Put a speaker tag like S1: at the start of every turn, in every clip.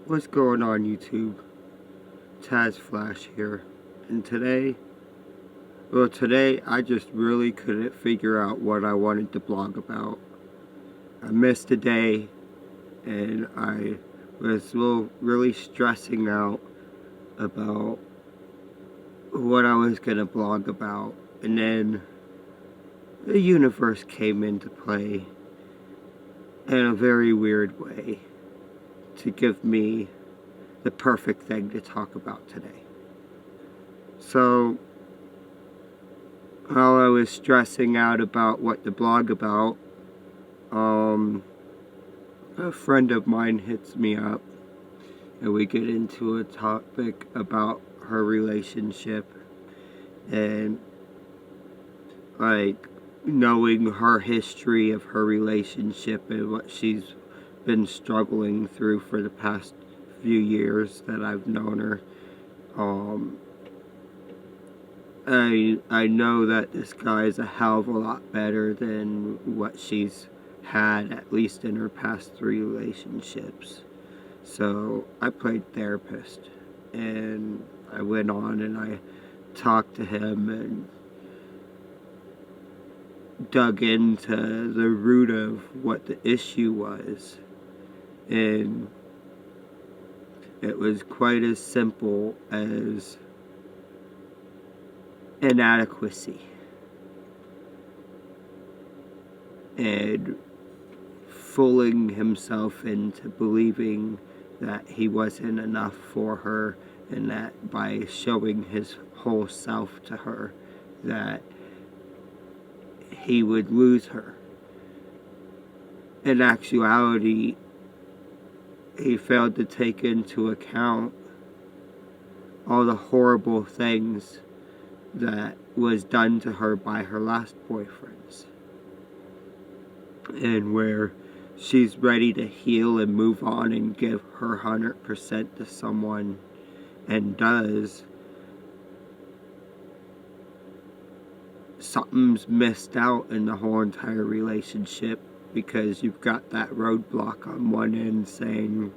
S1: What's going on, YouTube? Taz Flash here. And today I just really couldn't figure out what I wanted to blog about. I missed a day and I was really stressing out about what I was going to blog about. And then the universe came into play in a very weird way to give me the perfect thing to talk about today. So, while I was stressing out about what to blog about, a friend of mine hits me up and we get into a topic about her relationship and knowing her history of her relationship and what she's been struggling through for the past few years that I've known her. I know that this guy is a hell of a lot better than what she's had, at least in her past 3 relationships. So I played therapist, and I went on and I talked to him and dug into the root of what the issue was. And it was quite as simple as inadequacy and fooling himself into believing that he wasn't enough for her, and that by showing his whole self to her that he would lose her. In actuality, he failed to take into account all the horrible things that was done to her by her last boyfriends, and where she's ready to heal and move on and give her 100% to someone and does, something's missed out in the whole entire relationship, because you've got that roadblock on one end saying,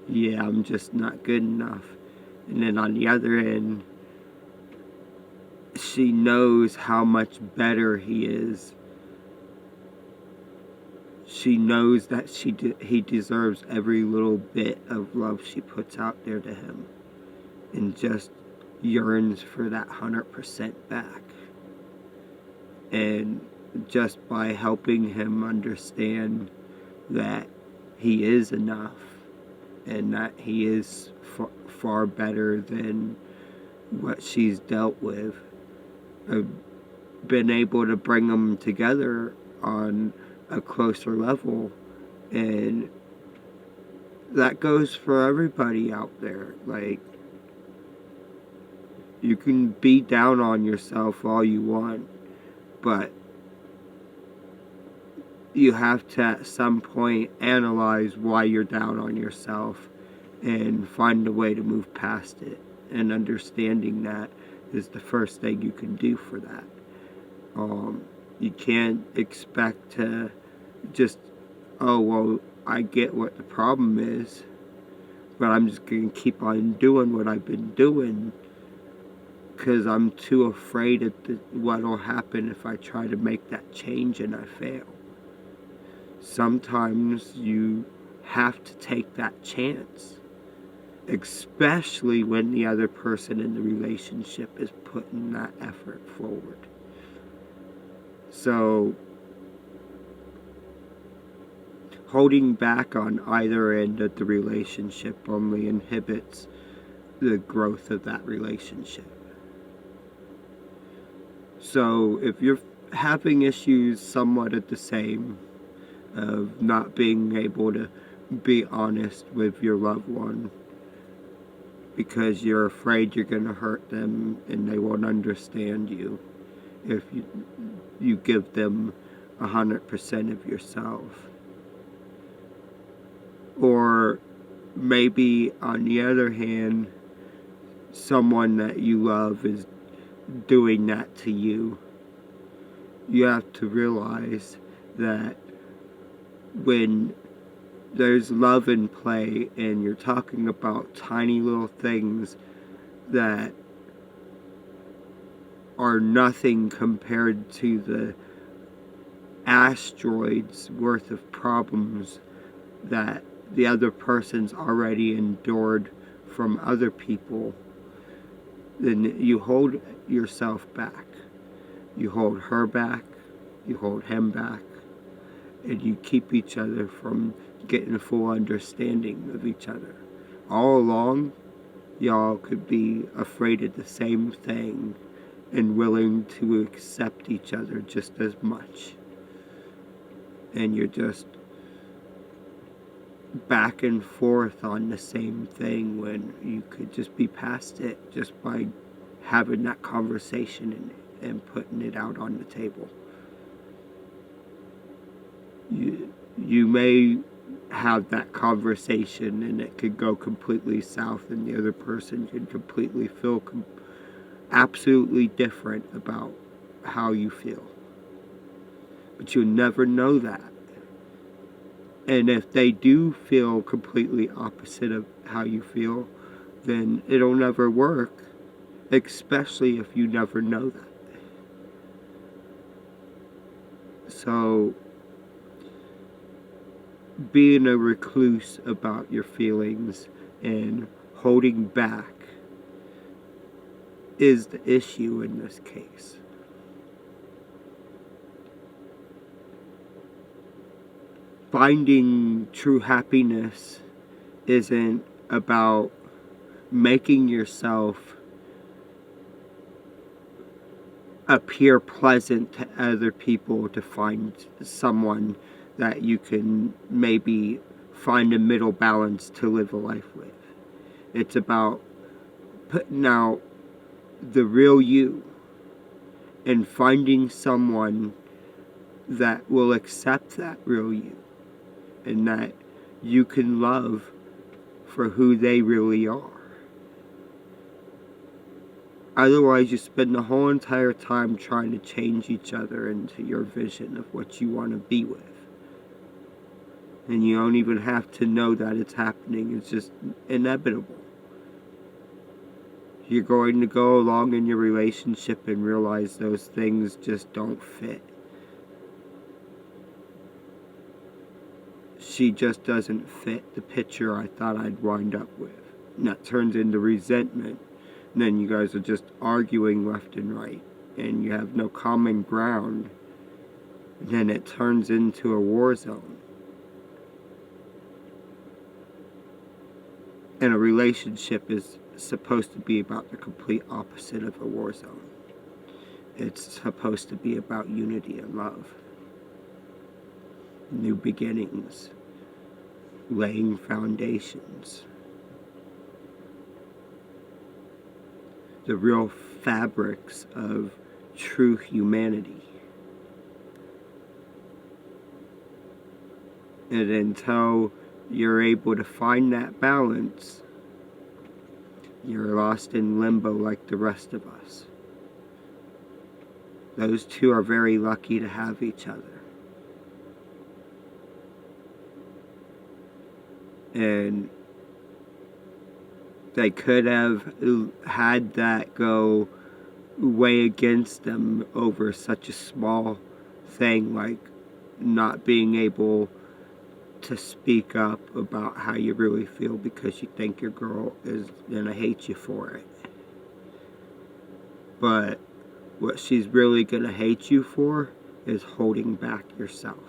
S1: yeah, I'm just not good enough, and then on the other end, she knows how much better he is. She knows that he deserves every little bit of love she puts out there to him, and just yearns for that 100% back. And just by helping him understand that he is enough and that he is far better than what she's dealt with, I've been able to bring them together on a closer level. And that goes for everybody out there. Like, you can be down on yourself all you want, but you have to at some point analyze why you're down on yourself and find a way to move past it. And understanding that is the first thing you can do for that. You can't expect to just, oh, well, I get what the problem is, but I'm just going to keep on doing what I've been doing because I'm too afraid of what will happen if I try to make that change and I fail. Sometimes you have to take that chance, especially when the other person in the relationship is putting that effort forward. So, holding back on either end of the relationship only inhibits the growth of that relationship. So, if you're having issues somewhat at the same, of not being able to be honest with your loved one because you're afraid you're going to hurt them and they won't understand you if you give them 100% of yourself. Or maybe on the other hand, someone that you love is doing that to you. You have to realize that when there's love in play, and you're talking about tiny little things that are nothing compared to the asteroids worth of problems that the other person's already endured from other people, then you hold yourself back. You hold her back, you hold him back, and you keep each other from getting a full understanding of each other. All along, y'all could be afraid of the same thing and willing to accept each other just as much. And you're just back and forth on the same thing when you could just be past it just by having that conversation and putting it out on the table. You may have that conversation and it could go completely south, and the other person could completely feel absolutely different about how you feel. But you'll never know that. And if they do feel completely opposite of how you feel, then it'll never work, especially if you never know that. So, being a recluse about your feelings and holding back is the issue in this case. Finding true happiness isn't about making yourself appear pleasant to other people to find someone that you can maybe find a middle balance to live a life with. It's about putting out the real you and finding someone that will accept that real you and that you can love for who they really are. Otherwise, you spend the whole entire time trying to change each other into your vision of what you want to be with. And you don't even have to know that it's happening. It's just inevitable. You're going to go along in your relationship and realize those things just don't fit. She just doesn't fit the picture I thought I'd wind up with. And that turns into resentment. And then you guys are just arguing left and right. And you have no common ground. And then it turns into a war zone. And a relationship is supposed to be about the complete opposite of a war zone. It's supposed to be about unity and love. New beginnings. Laying foundations. The real fabrics of true humanity. And until you're able to find that balance, you're lost in limbo like the rest of us. Those two are very lucky to have each other. And they could have had that go way against them over such a small thing like not being able to speak up about how you really feel because you think your girl is gonna hate you for it. But what she's really gonna hate you for is holding back yourself.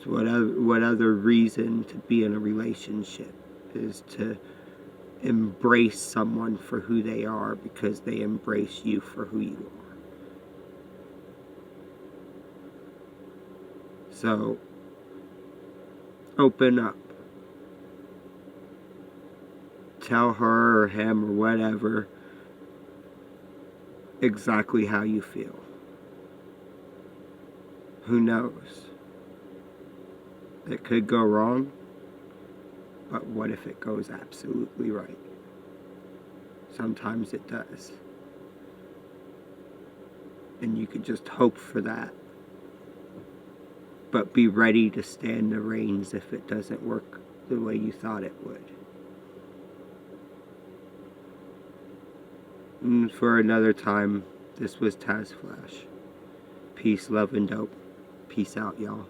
S1: So what other reason to be in a relationship is to embrace someone for who they are because they embrace you for who you are. So open up. Tell her or him or whatever exactly how you feel. Who knows? It could go wrong, but what if it goes absolutely right? Sometimes it does. And you could just hope for that. but be ready to stand the rains if it doesn't work the way you thought it would. And for another time, this was Taz Flash. Peace, love, and dope. Peace out, y'all.